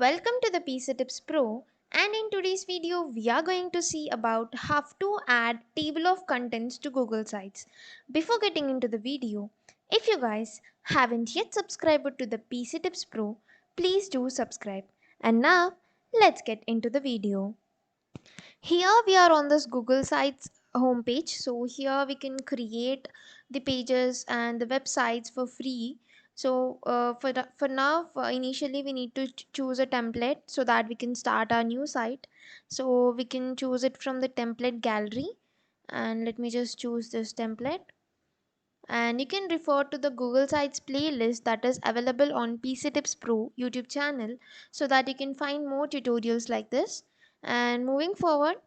Welcome to the PC Tips Pro, and in today's video we are going to see about how to add table of contents to Google Sites. Before getting into the video, if you guys haven't yet subscribed to the PC Tips Pro, please do subscribe. And now let's get into the video. Here we are on this Google Sites homepage. So here we can create the pages and the websites for free. So for now, initially we need to choose a template so that we can start our new site. So we can choose it from the template gallery, and let me just choose this template. And you can refer to the Google Sites playlist that is available on PC Tips Pro YouTube channel so that you can find more tutorials like this. And moving forward,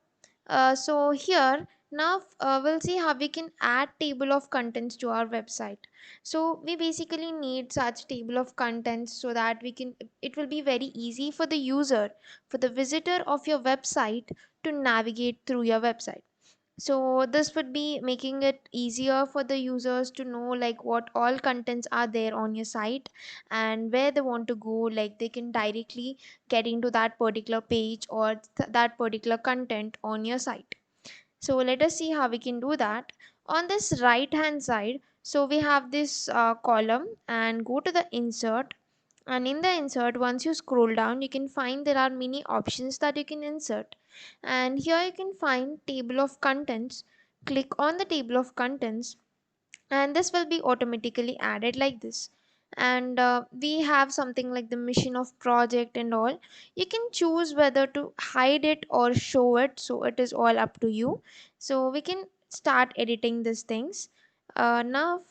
so here now we'll see how we can add table of contents to our website. So we basically need such table of contents so that we can, it will be very easy for the user, for the visitor of your website to navigate through your website. So this would be making it easier for the users to know like what all contents are there on your site and where they want to go, like they can directly get into that particular page or that particular content on your site. So let us see how we can do that. On this right hand side, so we have this column, and go to the insert, and in the insert, once you scroll down, you can find there are many options that you can insert, and here you can find table of contents. Click on the table of contents, and this will be automatically added like this. And we have something like the mission of project and all. You can choose whether to hide it or show it, so it is all up to you. So we can start editing these things. Now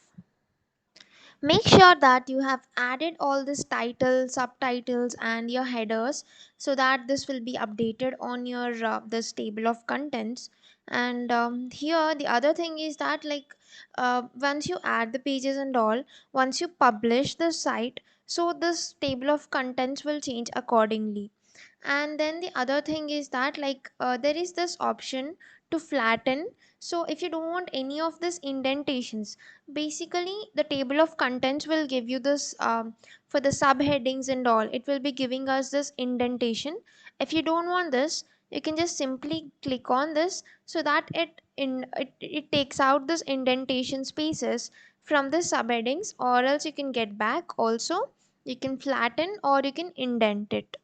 make sure that you have added all this titles, subtitles and your headers so that this will be updated on your this table of contents. And here the other thing is that like once you add the pages and all, once you publish the site, so this table of contents will change accordingly. And then the other thing is that like there is this option to flatten. So if you don't want any of this indentations, basically the table of contents will give you this for the subheadings and all, it will be giving us this indentation. If you don't want this, you can just simply click on this so that it takes out this indentation spaces from the subheadings, or else you can get back also. You can flatten or you can indent it,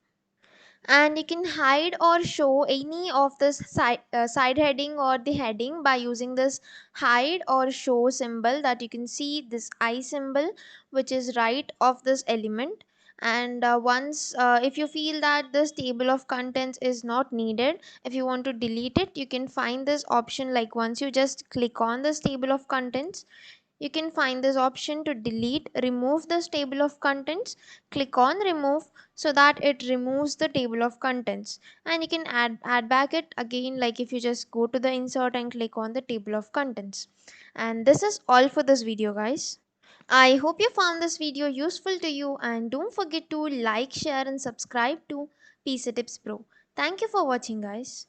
and you can hide or show any of this side heading or the heading by using this hide or show symbol that you can see this eye symbol which is right of this element. And once if you feel that this table of contents is not needed, if you want to delete it, you can find this option. Like once you just click on this table of contents, you can find this option to delete, remove this table of contents. Click on remove so that it removes the table of contents, and you can add back it again, like if you just go to the insert and click on the table of contents. And this is all for this video, guys. I hope you found this video useful to you, and don't forget to like, share and subscribe to PC Tips Pro. Thank you for watching, guys.